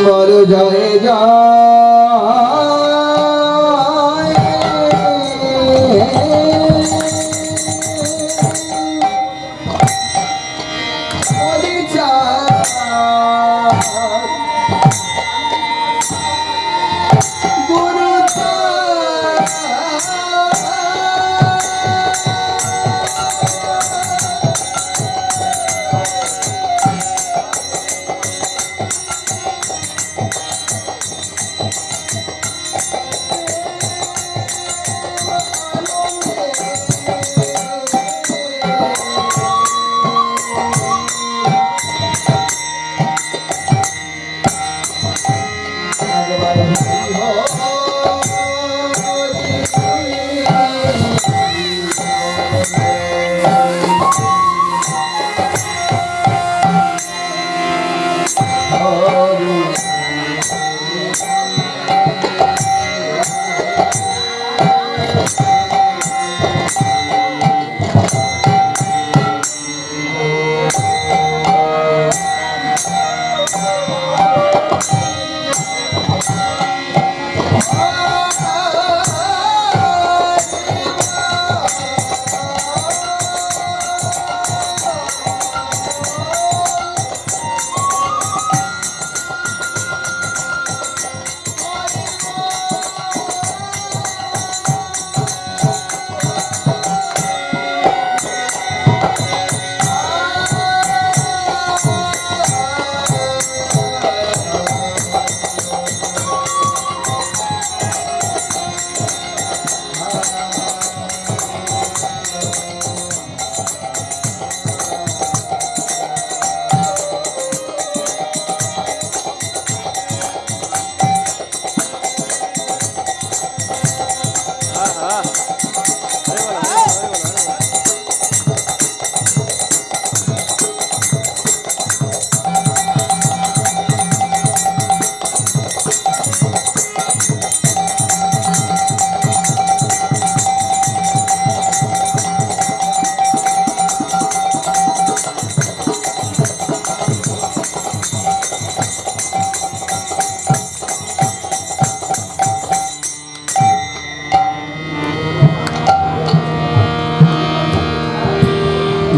বলো জয় জয়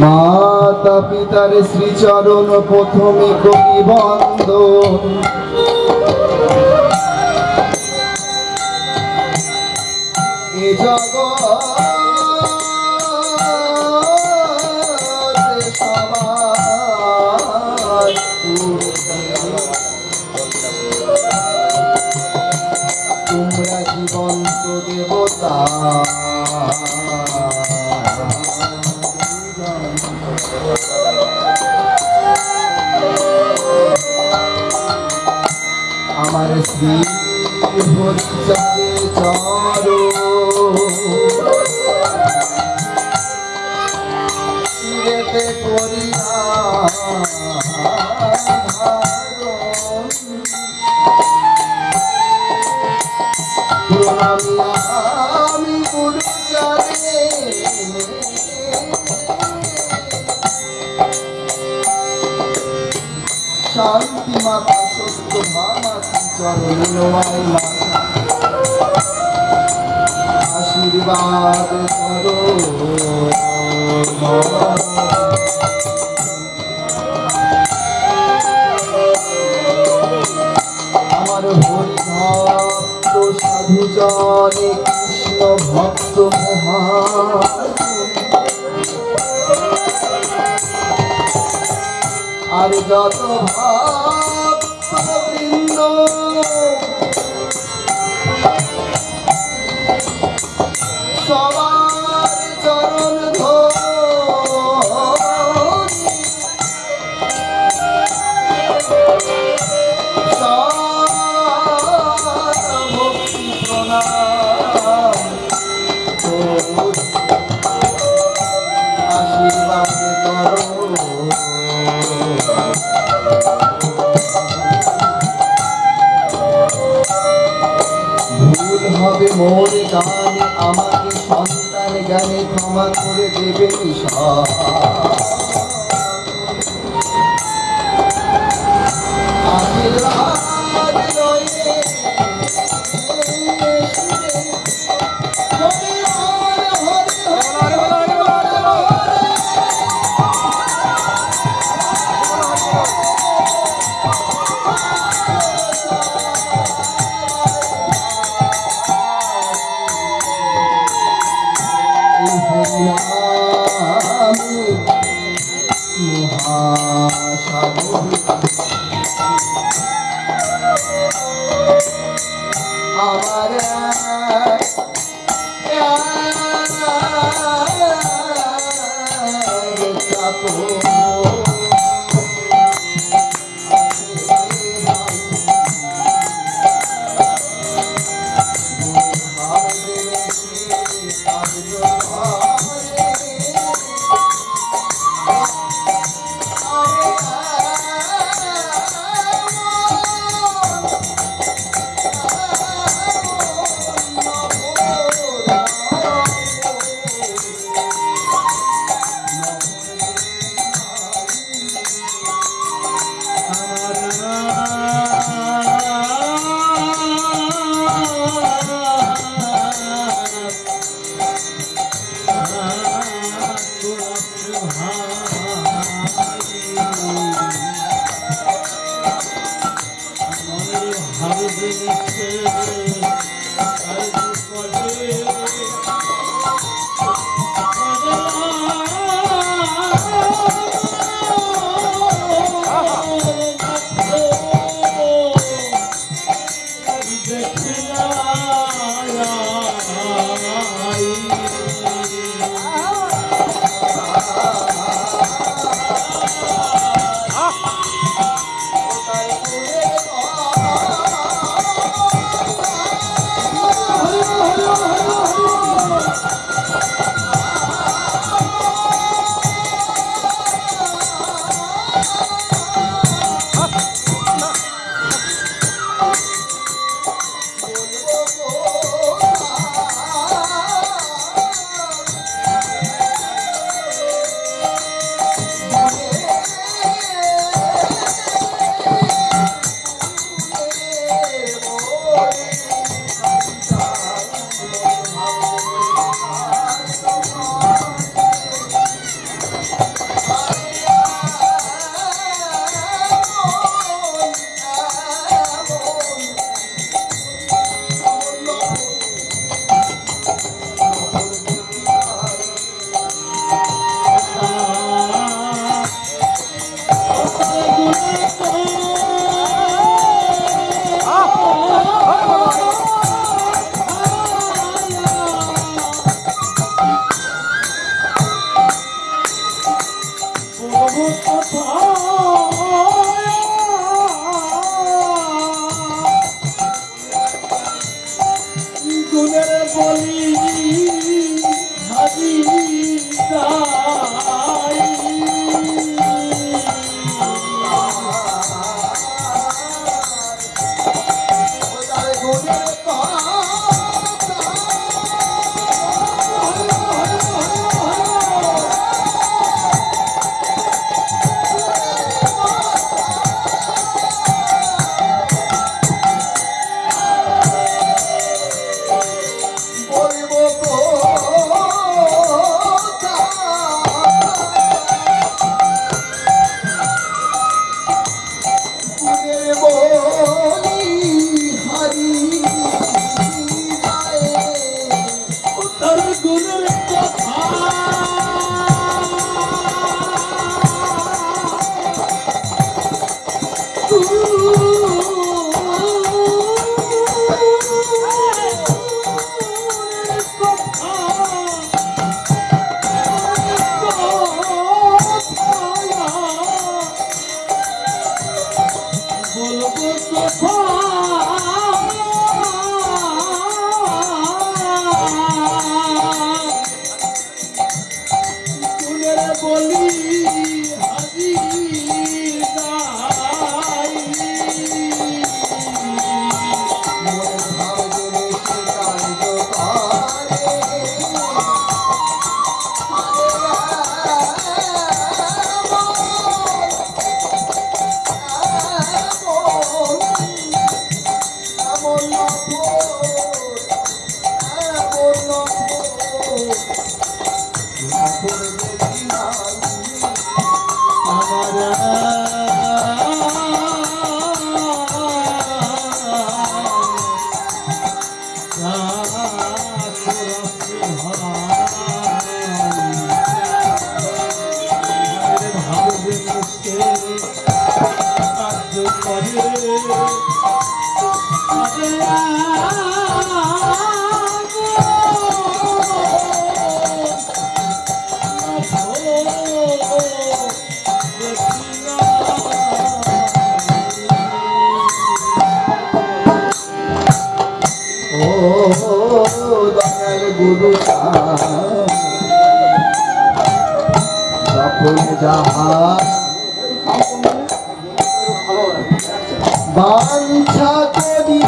মাতা পিতার শ্রীচরণ প্রথমে করি বন্দন এ জগৎ সবার তোমরা জীবন্ত দেবতা আমার শ্রী হরিচাঁদে চরো শিরেতে করিয়া প্রণামী আমি গুরুচারে শান্তি মাতা সত্য মামা চরণে নোয়াইলা আশীর্বাদ করো আমার হরি ভক্ত সাধু জনে কৃষ্ণ ভক্ত মহান আর যত ভক্তবৃন্দ সবার চরণ ধরি ভক্তি প্রণাম আশীর্বাদ করো ভুল হবে মোর গানে আমাকে সন্তান জ্ঞানে ক্ষমা করে দেবে আশীর্বাদ আমার দয়াল গুরু যখন যাহা বাঞ্ছা করি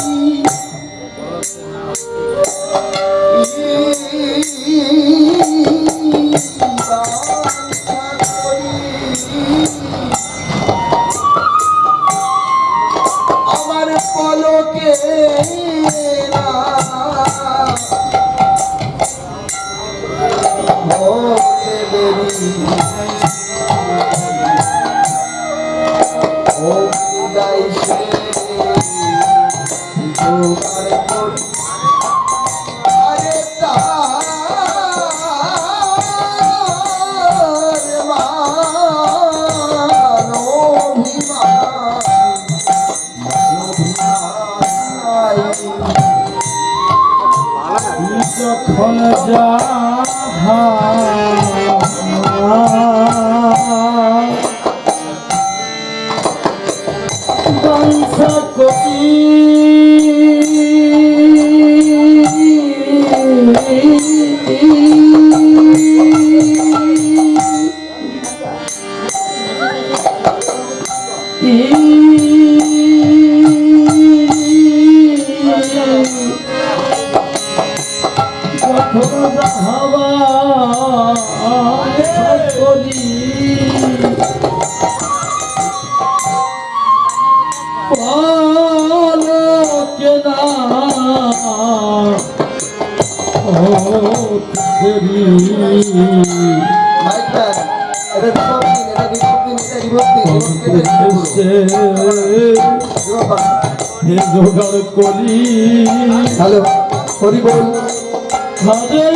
আমার পলকে যখন যাহা বাঞ্ছা করি জোগাড় করি হ্যালো হরি বল হরে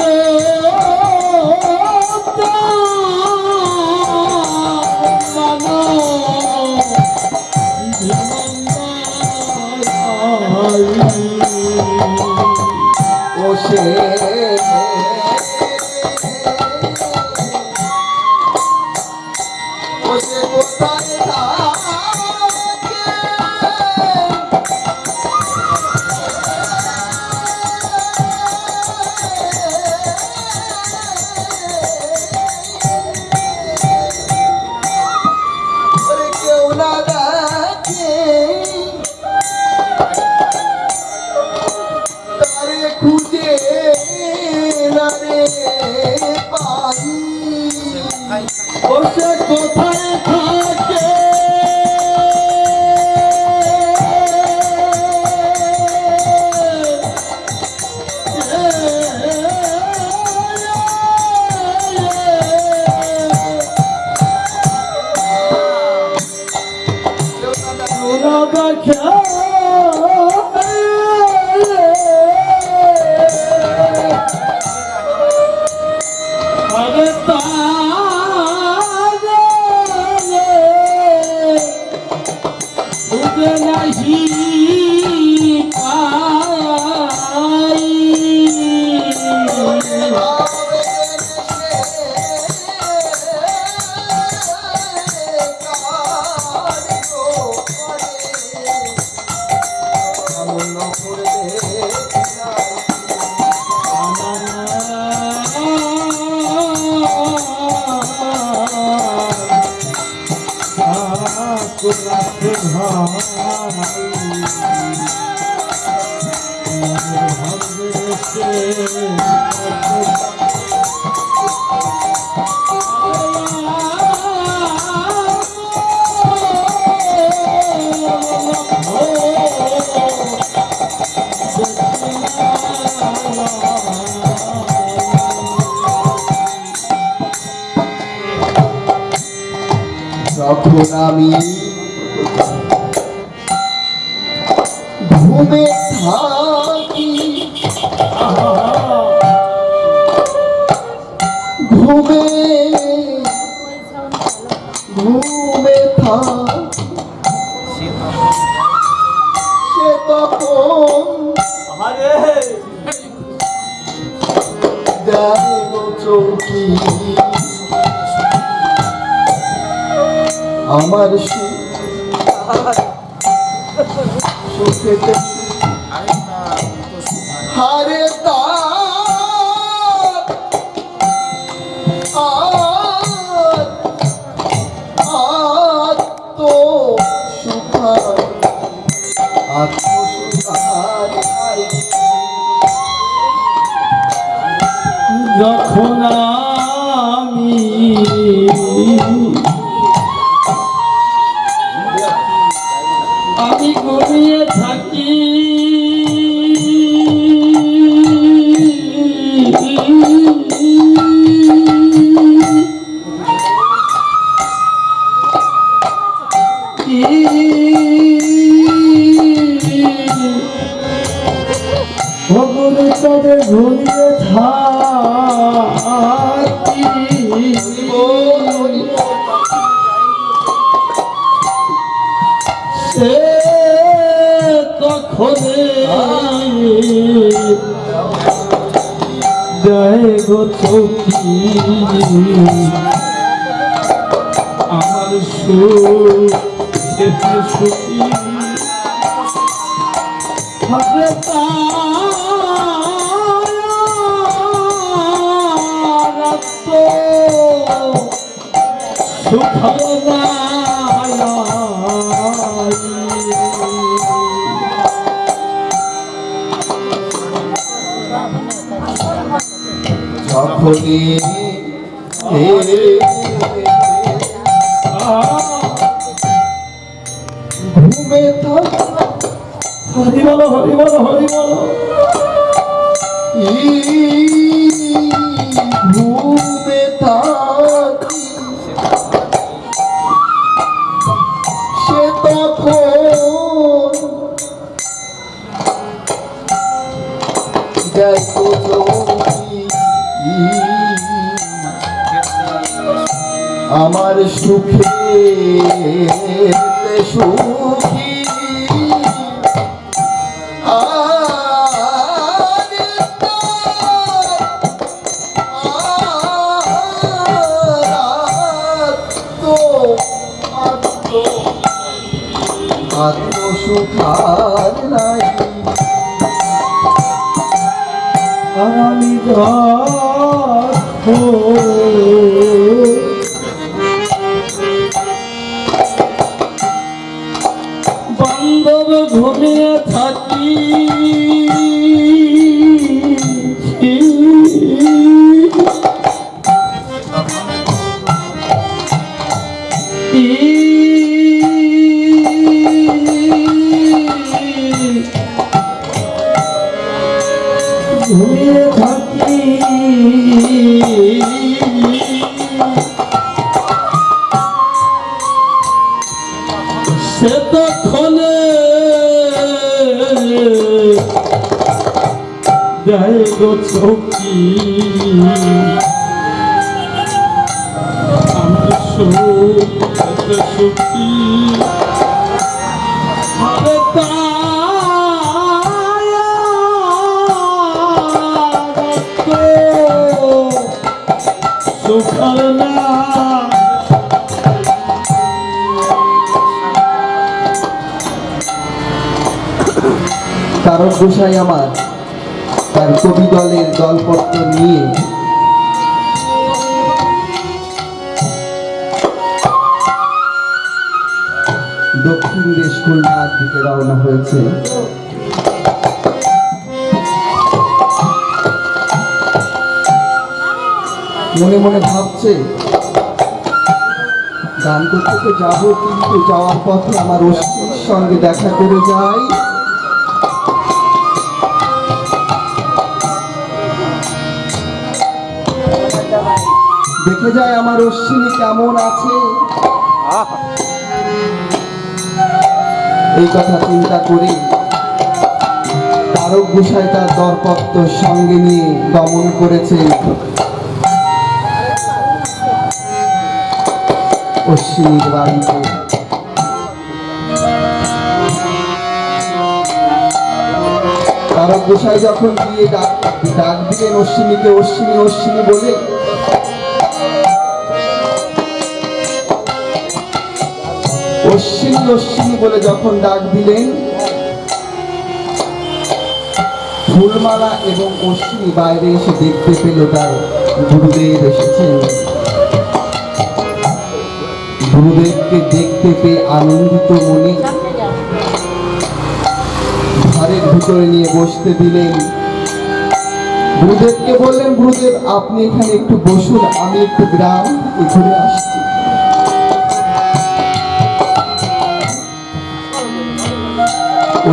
ও সে কোথায় কেউ না দেখে তারে খুঁজে না রে পাই বসে কোথায় থাকে যখন আমি ঘুমে থাকি ঘুমে ঘুমে থাকি সে তখন দেব চৌকি আমার সুখেতে হারে যখন আমি ঘুমিয়ে থাকি তাদের ঘুমিয়ে থাকি সে তখন দেয় গো চৌকি আমার সুখী হবে যখনই ঘুমে হরি বলো হরি বলো হরি বলো ঘুমে থাকি সে তখন দেখো আমার সুখে সুখী আত্মসুখার নাই আমি বান্ধব ঘুমিয়ে থাকি ঘুমিয়ে থাকি সে তখনে দেয় গো চৌকি আমার সুখী কারণ গোসাই আমার তার কবি দলের দলপত্র নিয়ে দক্ষিণ দেশ খুলনার দিকে রওনা হয়েছে। মনে মনে ভাবছে গান করতে তো যাবো, কিন্তু যাওয়ার পথে আমার অশ্বিনীর সঙ্গে দেখা করে যাই। দেখে যায় আমার অশ্বিনী কেমন আছে। এই কথা চিন্তা করে তারক গোসাই তার দরপত্র সঙ্গে নিয়ে গমন করেছে অশ্বিনীর বাড়িতে। তারক গোসাই যখন গিয়ে ডাক দিলেন অশ্বিনীকে, অশ্বিনী অশ্বিনী বলে, অশ্বিনী অশ্বিনী বলে যখন ডাক দিলেন, ফুলমালা এবং অশ্বিনী বাইরে এসে দেখতে পেল তার গুরুদেব এসেছেন। গুরুদেবকে দেখতে পেয়ে আনন্দিত মনে ঘরের ভিতরে নিয়ে বসতে দিলেন। গুরুদেবকে বললেন, গুরুদেব আপনি এখানে একটু বসুন, আমি একটু গ্রাম থেকে ঘুরে আসছি।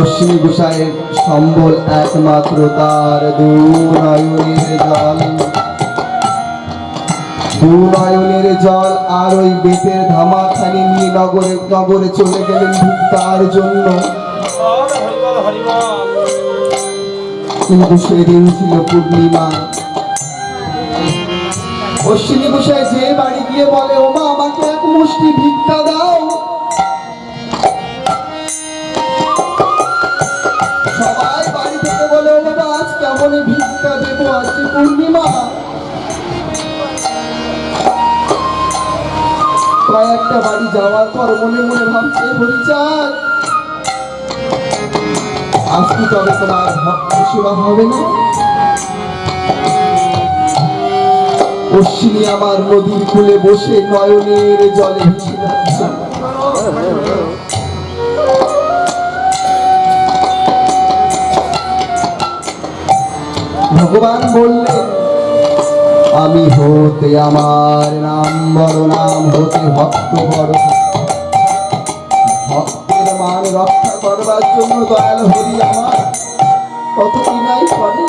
অশ্বিনী গোসাইয়ের সম্বল একমাত্র তার দুনয়নের জল, দুনয়নের জল আর ওই বেতের ধামাখানি নিয়ে নগরে চলে গেলেন ভিক্ষার জন্য। কিন্তু সেদিন ছিল পূর্ণিমা। অশ্বিনী গোসাই যে বাড়ি গিয়ে বলে, ওমা আমাকে এক মুষ্টি ভিক্ষা দাও। সবাই বাড়ি থেকে বলে, ও বাবা আজ কেমন ভিক্ষা দেবো, আজকে পূর্ণিমা। কয়েকটা বাড়ি যাওয়ার পর মনে মনে ভাবছে, হরিচাঁদ আজকে তবে তোমার ভক্ত সেবা হবে না। অশ্বিনী আমার নদীর কূলে বসে নয়নের জলে ভেসে যাচ্ছে। ভগবান বললেন, আমি হতে আমার নাম বড়, নাম হতে ভক্ত বড়। ভক্তের মান রক্ষা করবার জন্য দয়াল হরি আমার কত বিনয় করে।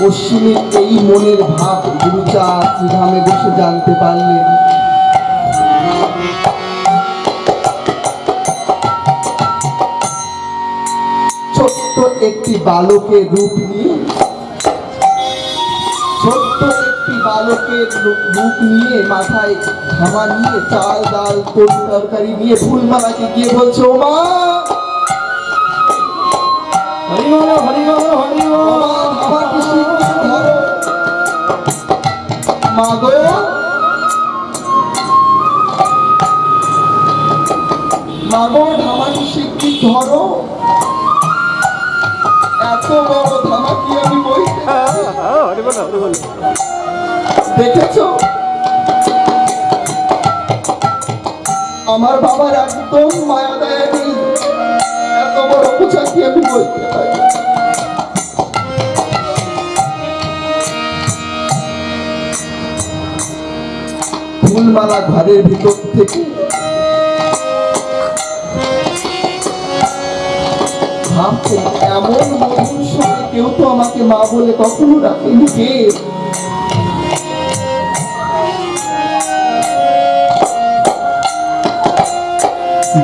অশ্বিনীর এই মনের ভাব গুরুচাঁদ শ্রীধামে বসে জানতে পারলেন। ছোট্ট একটি বালকের রূপ নিয়ে, ছোট্ট একটি বালকের রূপ নিয়ে, মাথায় ধামা নিয়ে, চাল ডাল তরকারি নিয়ে ফুলমালাকে গিয়ে বলছে, ও মা হরিবল হরিবল হরিবল। মা গো মা গো ধামাটি শিগগির ধরো, এত বড় ধামা কি আমি বইতে পারি? দেখেছো আমার বাবার একদম মায়া দয়া নেই, এত বড় বোঝা কি আমি বইতে পারি? ফুলমালা ঘরের ভিতর থেকে ভাবছে, এমন মধুর সঙ্গে কেউ তো আমাকে মা বলে কখনো ডাকেনি, কে?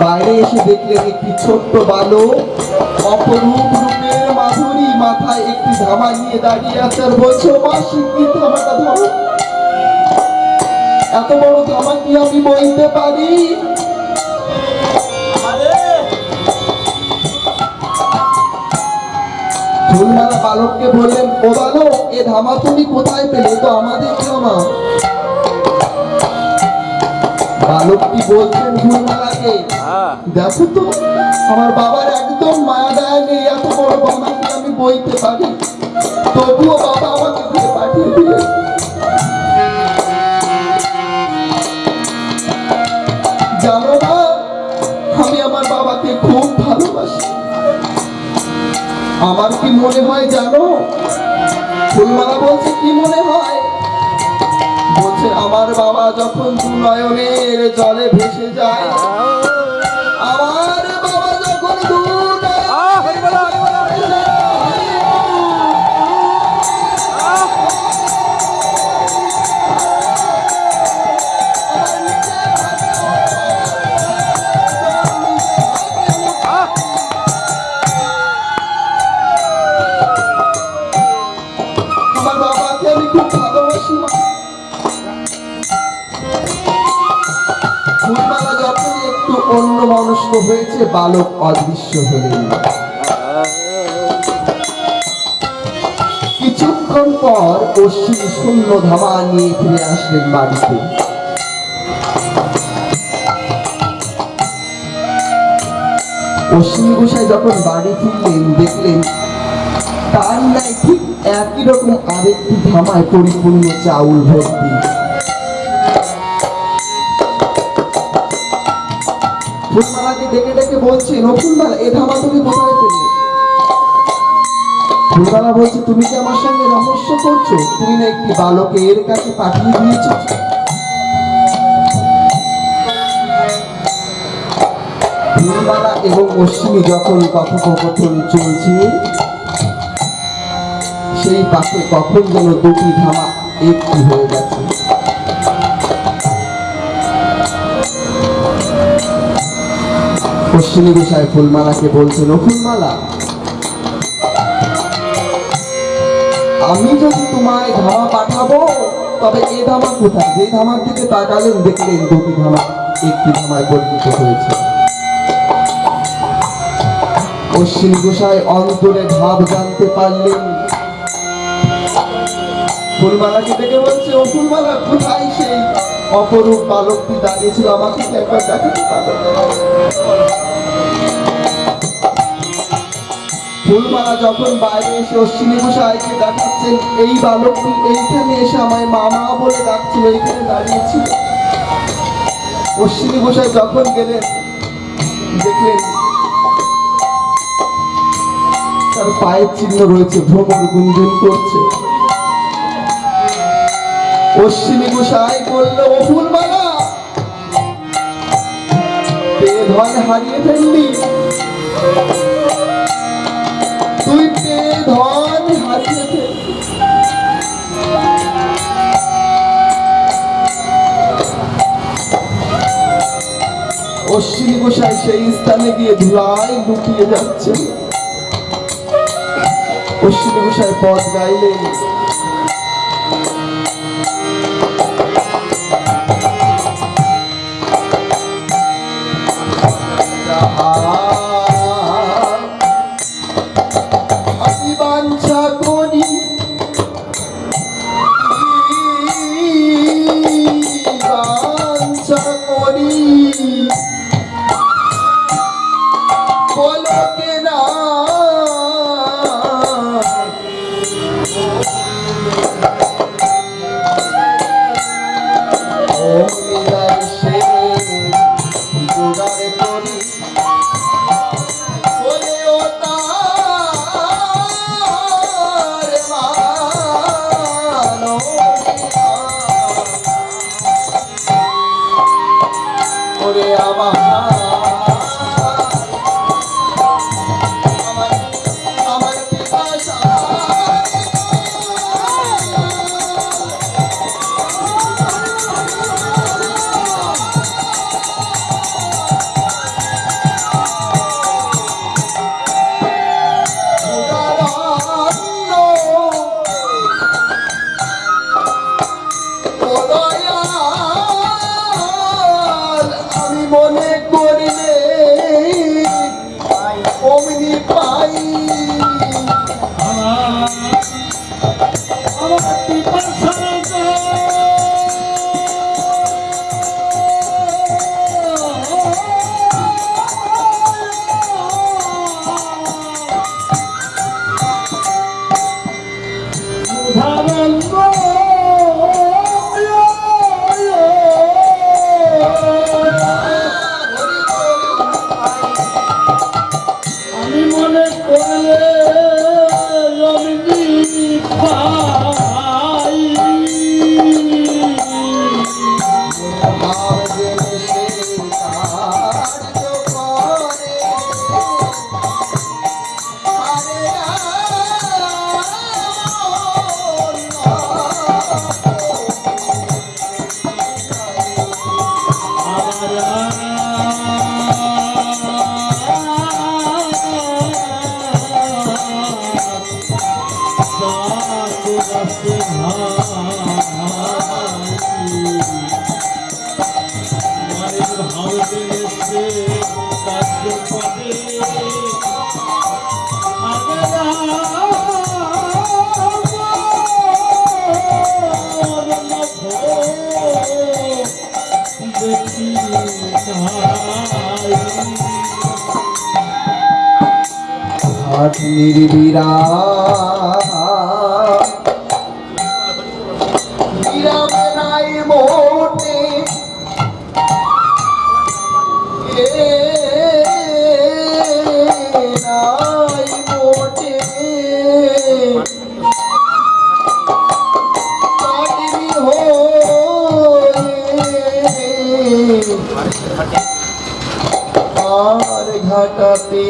বাইরে এসে দেখলেন একটি ছোট্ট বালক অপরূপ রূপের মাধুরী, মাথায় একটি ধামা নিয়ে দাঁড়িয়ে আছে আর বলছে, মা শিগগির ধামাটা ধরো, এত বড় ধামা কি আমি বইতে পারি? ফুলমালা বালককে বললেন, ও বালক এ ধামা তুমি কোথায় পেলে? তো আমাদের ধামা। বালকটি বলছেন ফুলমালাকে, দেখো তো আমার বাবার একদম মায়া দয়া নেই, এত বড় ধামা কি আমি বইতে পারি? তবুও বাবা আমাকে দিয়ে পাঠিয়ে দিলেন। জানো না আমি আমার বাবাকে খুব ভালোবাসি। আমার কি মনে হয় জানো? ফুলমালা বলছে, কি মনে হয়? বলছে, আমার বাবা যখন দুনয়নের জলে ভেসে যায়, আমার বাবা যখন আমার বাবাকে আমি খুব ভালোবাসি। ফুলমালা যখন একটু অন্যমনস্ক হয়েছে, বালক অদৃশ্য হলেন। কিছুক্ষণ পর অশ্বিনী শূন্য ধামা নিয়ে ফিরে আসলেন বাড়িতে। অশ্বিনী গোসাই যখন বাড়ি ফিরলেন, দেখলেন তার নাই ঠিক একই রকম আরেকটি ধামায় পরিপূর্ণ চাউল ভর্তি। ফুলমালাকে ডেকে ডেকে বলছেন, ও ফুলমালা, এ ধামা তুমি কোথায় পেলে? ফুলমালা বলছে, তুমি কি আমার সঙ্গে রহস্য করছো? তুমি না একটি বালকে এর কাছে পাঠিয়ে দিয়েছো। ফুলমালা এবং অশ্বিনী যখন কথোপকথন চলছে, সেই পাশে কখন যেন দুটি ধামা একটি হয়ে গেছে। অশ্বিনী গোসাই ফুলমালাকে বলছেন, ও ফুলমালা, আমি যদি তোমায় ধামা পাঠাবো, তবে এ ধামা কোথায়? যে ধামার দিকে তাকালেন, দেখলেন দুটি ধামা একটি ধামায় পরিণত হয়েছে। অশ্বিনী গোসাই অন্তরে ভাব জানতে পারলেন। ফুলমালাকে ডেকে বলছে, ও ফুলমালা, কোথায় সেই অপরূপ বালকটি দাঁড়িয়েছিল? আমাকে কি একবার দেখাতে পারবে? ফুলমালা যখন বাইরে এসে অশ্বিনী গোসাইকে দেখাচ্ছেন, এই বালকটি এইখানে এসে আমায় মামা বলে ডাকছিল, এইখানে দাঁড়িয়েছিল। অশ্বিনী গোসাই যখন গেলেন, দেখলেন তার পায়ের চিহ্ন রয়েছে, ভ্রমর গুঞ্জন করছে। অশ্বিনী গোসাই বলল, ও ফুলমালা, পেয়ে ধন হারিয়ে ফেললি, তুই পেয়ে ধন হারিয়ে ফেললি। অশ্বিনী গোসাই সেই স্থানে গিয়ে ধুলায় লুটিয়ে যাচ্ছে। অশ্বিনী গোসাই পদ গাইলেন, আমি বাঞ্ছা করি, বাঞ্ছা করি, বলো কেনা হাত নির্বিরা বিরামে নাই মোটে নাই মোটে কাটিনি আর ঘাটাতে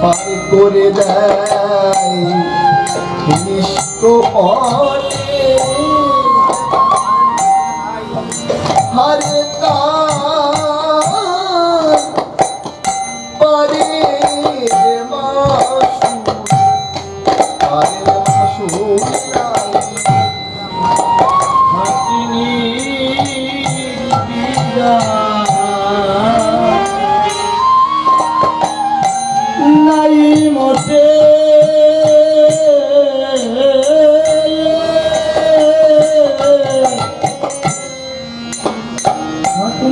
পার করে দেয় নিষ্কপটে হারে তার পারে মাসু নাই মোটে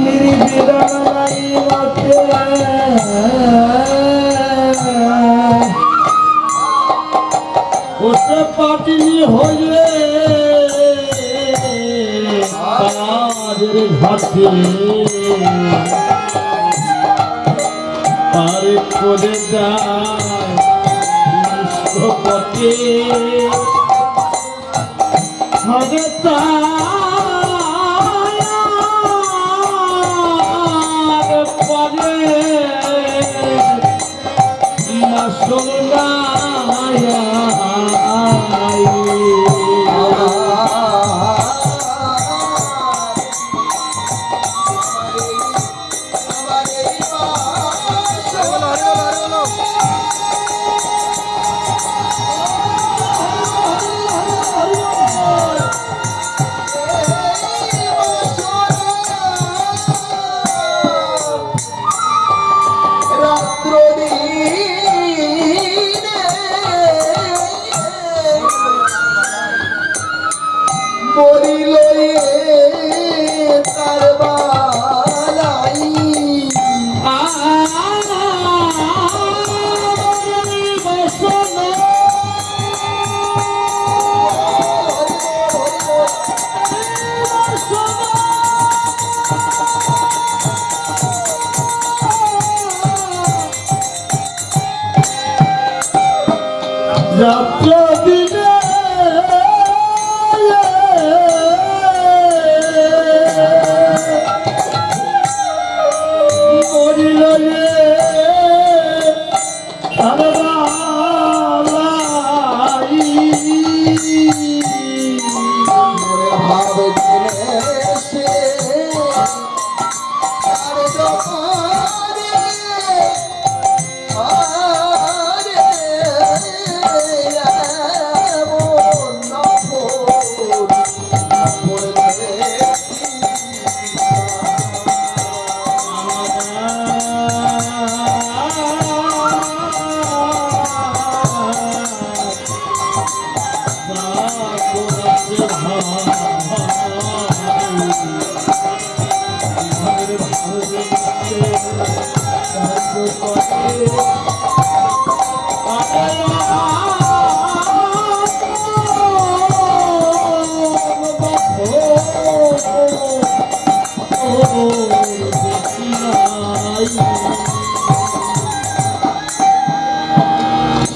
নির্বিরা নাই মোটে ওসে পাটিনি হইলে তাদের ঘাটে আরে করে যায় নিষ্কপটে হবে তার পরে মাসুল রাত্র দিনে মরিল ভাবে দিলে সে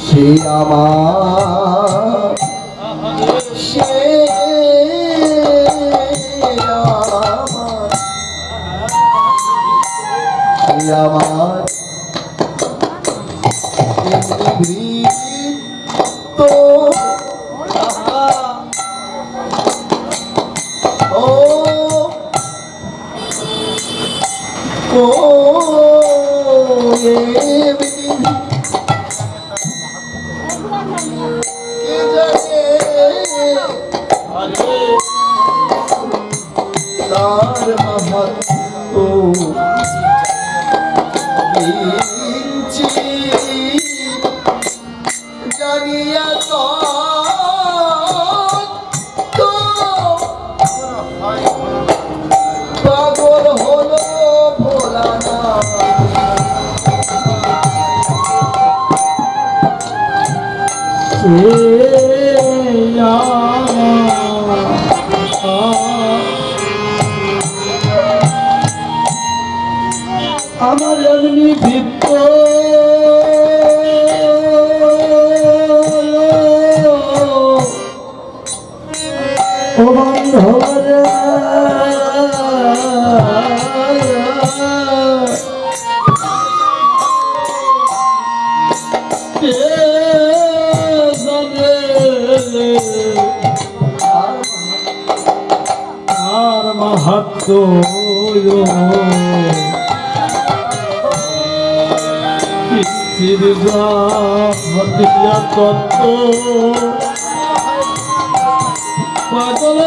সে আমার সে আমার তো ও ও কে জানে তার মাহাত্ম কিঞ্চিৎ জানিয়া তো পাগল হলো ভোলানাথ। আমার এমনি ভিত্ত ও বান্ধবরে আর মাহাত্ম তত্ত্ব পাগল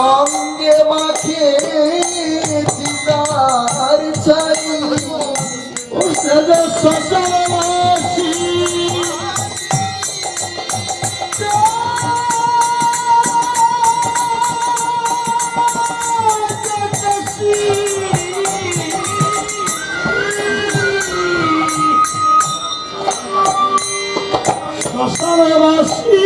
অঙ্গে মাখে চিতার ছাই শ্মশানবাসী শ্মশানবাসী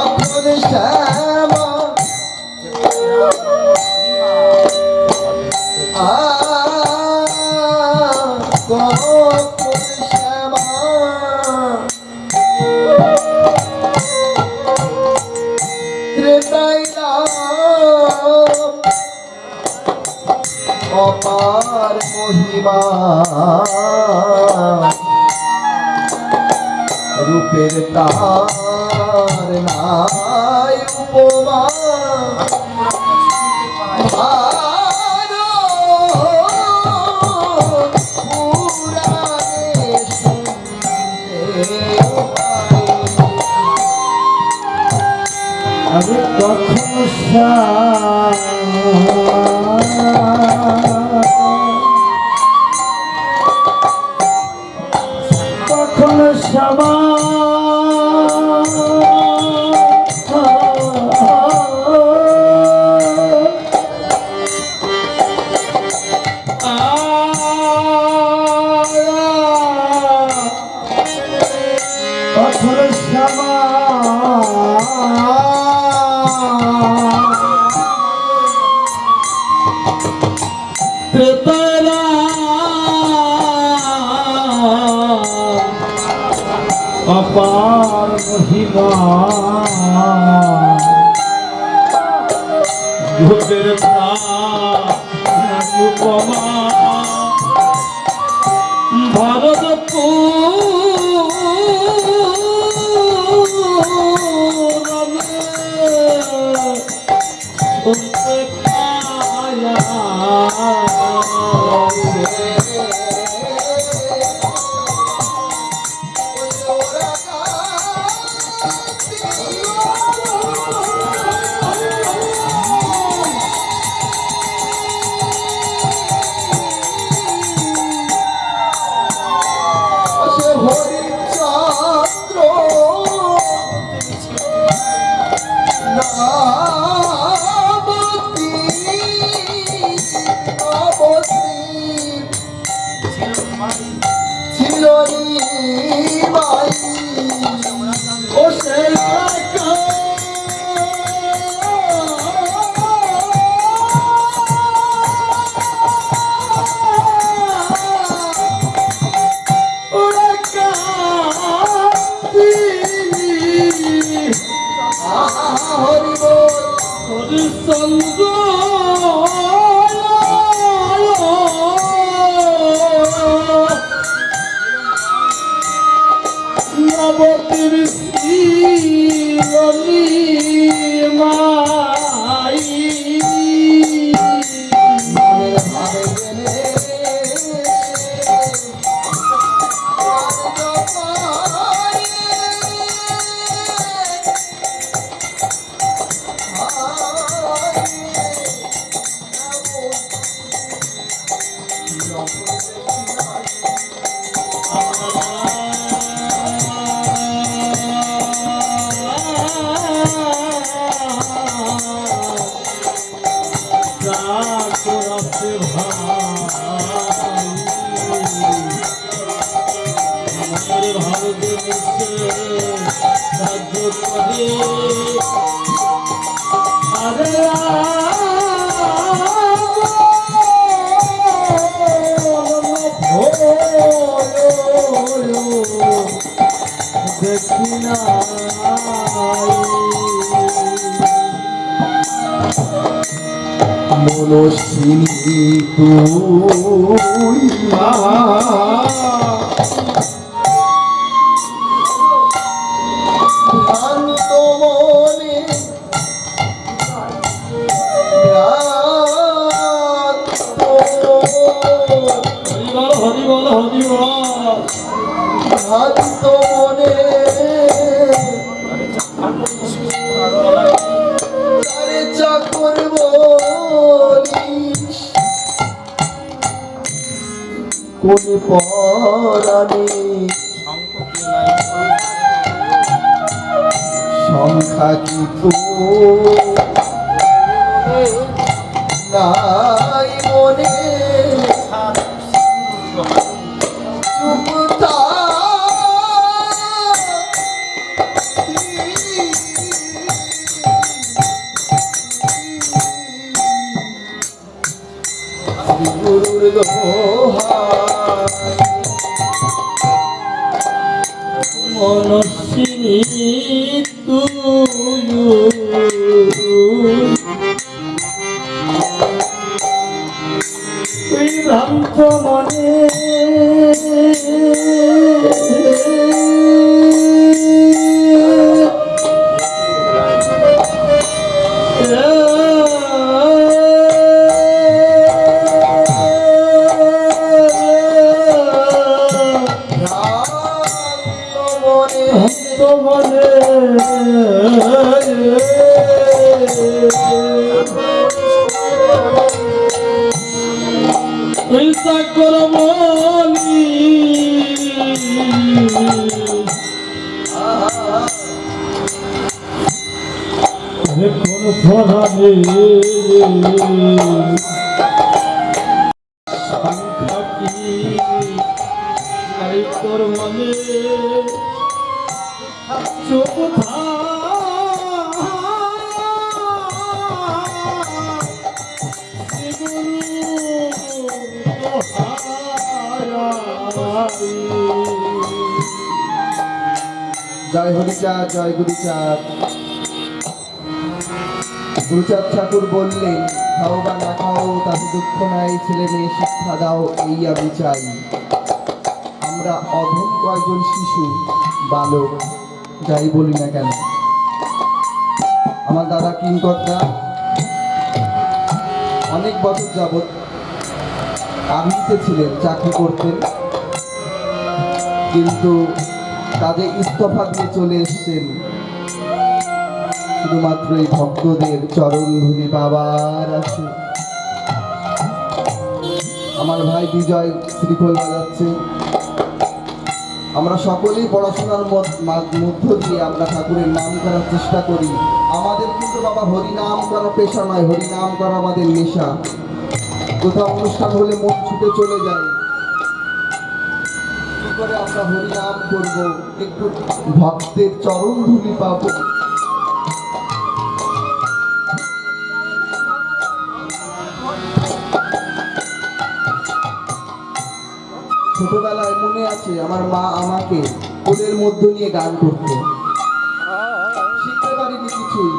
কখন শ্যামা কখন শ্যামা ত্রেতাই রাম অপার মহিমা রূপের তার নাই উপমা আমি কখনো কখনো শ্যামা কখনো শ্যামা অপার মহিমা ভোগের উপমা ভারত হরিচন্দ্র নামতি অবস্থিত ছিল নিমাই ও সে হরিচন্দ্র নবতীর মাই মনস্বিনী তুই শান্ত মনে শান্ত মনে তারে চাকর বলিস কোন পরাণে সংখ্যা কি তো নাই মনে চুপ গুরুর দোহাই মনস্বিনী তুই ভ্রান্ত মনে চাকর বলি কোন পরাণে সংখ্যা কি নাই তোর মনে চুপ জয় হরিচাঁদ, জয় গুরুচাঁদ। গুরুচাঁদ ঠাকুর বললেন, খাও বা না খাও তাতে দুঃখ নাই, ছেলে মেয়ে শিক্ষা দাও এই আমি চাই। আমরা অধম কয়জন শিশু বালক যাই বলি না কেন, আমার দাদা কিংকর্তা অনেক বছর যাবৎ আর্মিতে ছিলেন, চাকরি করতেন, কিন্তু কাজে ইস্তফা দিয়ে চলে এসছেন শুধুমাত্র এই ভক্তদের চরণ ধুলি পাবার আছে। আমার ভাই বিজয় শ্রীফল বাজাচ্ছে। আমরা সকলেই পড়াশোনার মধ্য দিয়ে আমরা ঠাকুরের নাম করার চেষ্টা করি। আমাদের কিন্তু বাবা হরিনাম করা পেশা নয়, হরিনাম করা আমাদের নেশা। কোথাও অনুষ্ঠান হলে মন ছুটে চলে যায়, কি করে আমরা হরিনাম করব, একটু ভক্তের চরণ ধুলি পাবো। ছোটবেলায় মনে আছে আমার মা আমাকে কোলের মধ্যে নিয়ে গান করত, শিখতে পারিনি কিছুই।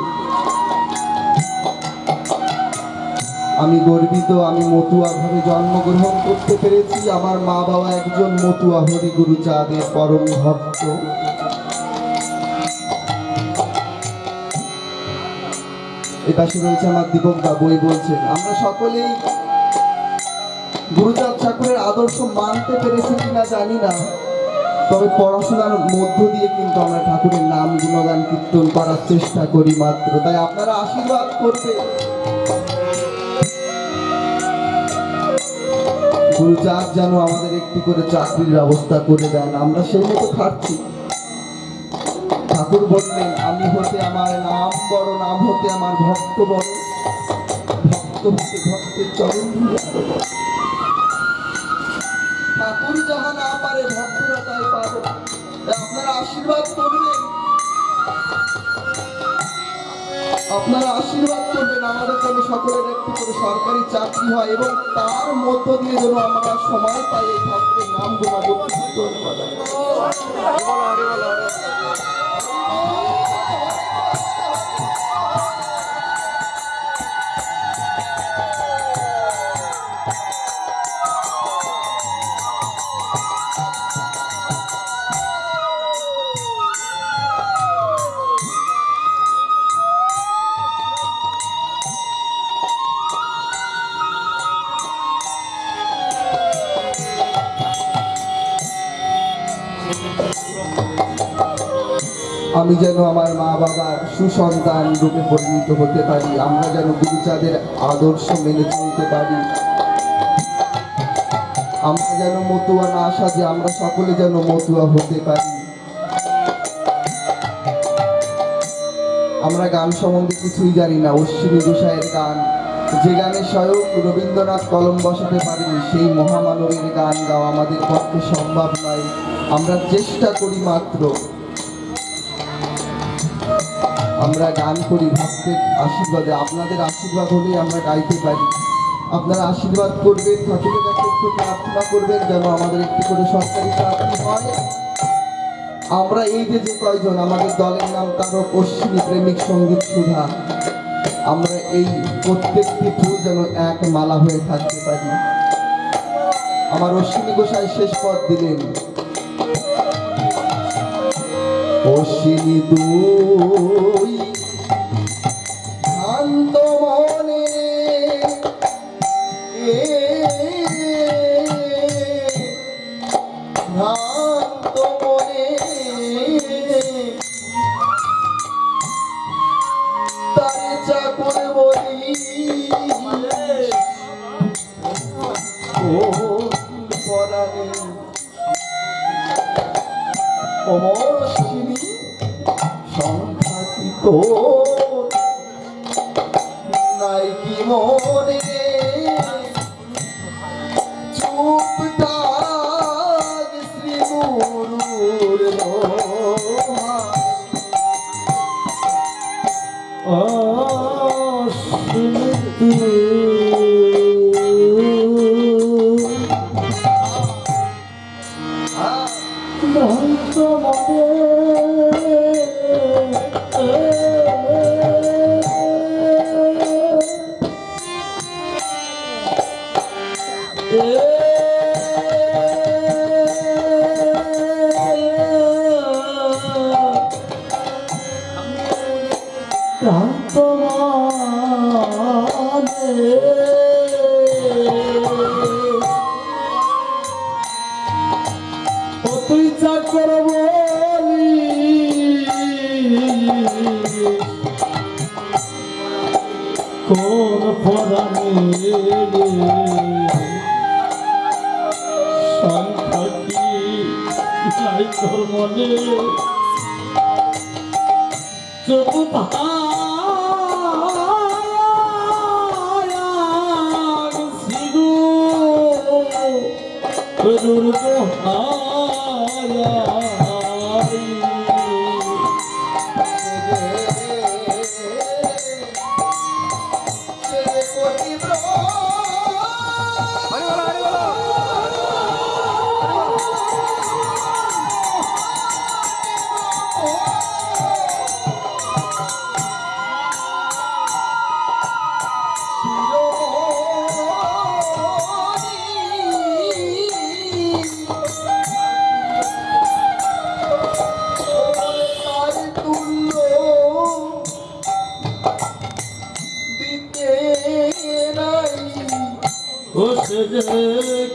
আমি গর্বিত, আমি মতুয়া ভাবে জন্মগ্রহণ করতে পেরেছি। আমার মা বাবা একজন মতুয়া হরি গুরুচাঁদের পরম ভক্ত। এপাশে রয়েছে আমার দীপক দা, বই বলছেন। আমরা সকলেই গুরুচাঁদ ঠাকুরের আদর্শ মানতে পেরেছি কিনা জানি না, তবে পড়াশোনার মধ্য দিয়ে কিন্তু আমরা ঠাকুরের নাম গুণগান কীর্তন করার চেষ্টা করি মাত্র। তাই আপনারা আশীর্বাদ করবে, গুরুচাঁদ যেন আমাদের একটি করে চাকরির ব্যবস্থা করে দেন, আমরা সেই মতো খাচ্ছি। ঠাকুর বললেন, আমি হতে আমার নাম বড়, নাম হতে আমার ভক্ত বড়, ভক্ত হতে ভক্তের চরণ ধুলি আরো বড়। ঠাকুর যাহা না পারে ভক্তরা তাই পারে। আপনারা আশীর্বাদ করবেন, আপনারা আশীর্বাদ করবেন আমাদের জন্য সকলের একটি করে সরকারি চাকরি হয়, এবং তার মধ্য দিয়ে যেন আমরা সময় পাই এই ঠাকুরের নাম গুণাবো, কীর্তন করা। আমি যেন আমার মা বাবার সুসন্তান রূপে পরিণত হতে পারি, আমরা যেন গুরুচাঁদের আদর্শ মেনে চলতে পারি, আমরা যেন মতুয়া না সাজে আমরা সকলে যেন মতুয়া হতে পারি। আমরা গান সম্বন্ধে কিছুই জানি না, অশ্বিনী গোসাইয়ের গান, যে গানে স্বয়ং রবীন্দ্রনাথ কলম বসাতে পারেনি, সেই মহামানবের গান গাওয়া আমাদের পক্ষে সম্ভব নয়। আমরা চেষ্টা করি মাত্র, আমরা গান করি ভক্তের আশীর্বাদে। আপনাদের আশীর্বাদ হলেই আমরা গাইতে পারি। আপনারা আশীর্বাদ করবেন, ঠাকুরের কাছে একটু প্রার্থনা করবেন যেন আমাদের একটি করে সরকারি চাকরি হয়। আমরা এই যে কয়জন, আমাদের দলের নাম তারক অশ্বিনী প্রেমিক সঙ্গীত সুধা, আমরা এই প্রত্যেকটি ফুল যেন এক মালা হয়ে থাকতে পারি। আমার অশ্বিনী গোসাই শেষ পদ দিলেন, অশ্বিনী দুই শান্ত মনে ভ্রান্ত মনে তারে চাকর বলি ও পরাণে অমশ্বিনী সংখ্যাতীত নাই কি মনে চুপ থাক শ্রী গুরুর লোহা ভ্রান্ত মনে তুই চাকর বলি কোন পরাণে সংখ্যাটি নাই তোর মনে চোখ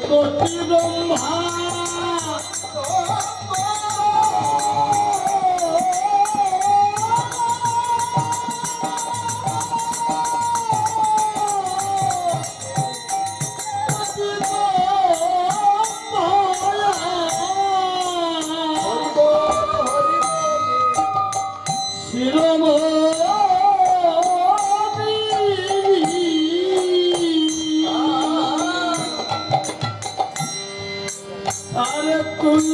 কোটি ব্রহ্মা আরে তুল্য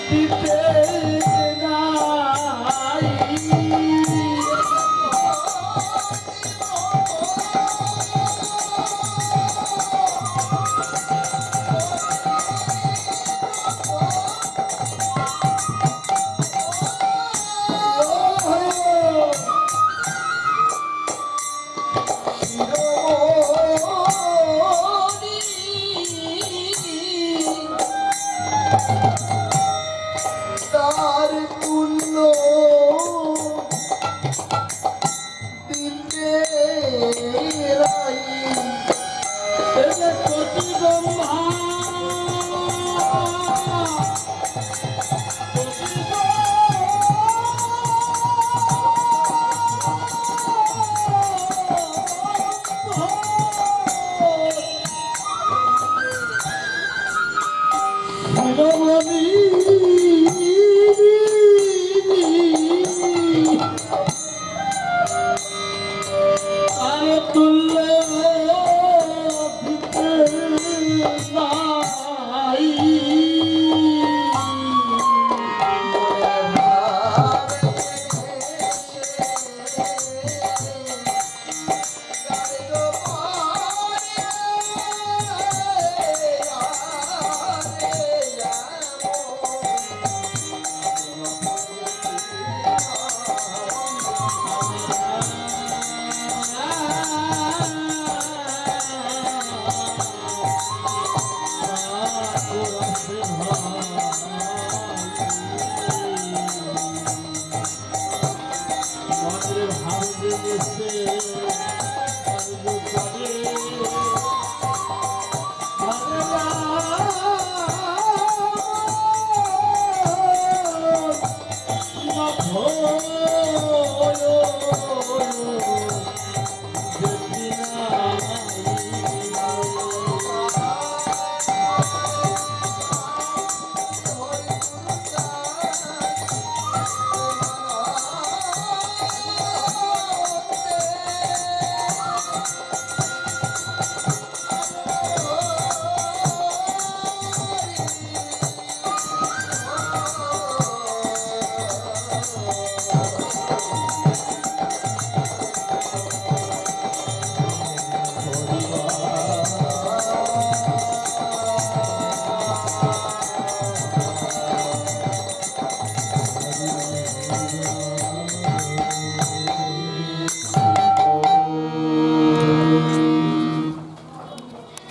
দিতে নাই তার তুল্য দিতে নাই কোটি ব্রহ্মা আরে তুল্য দিতে নাই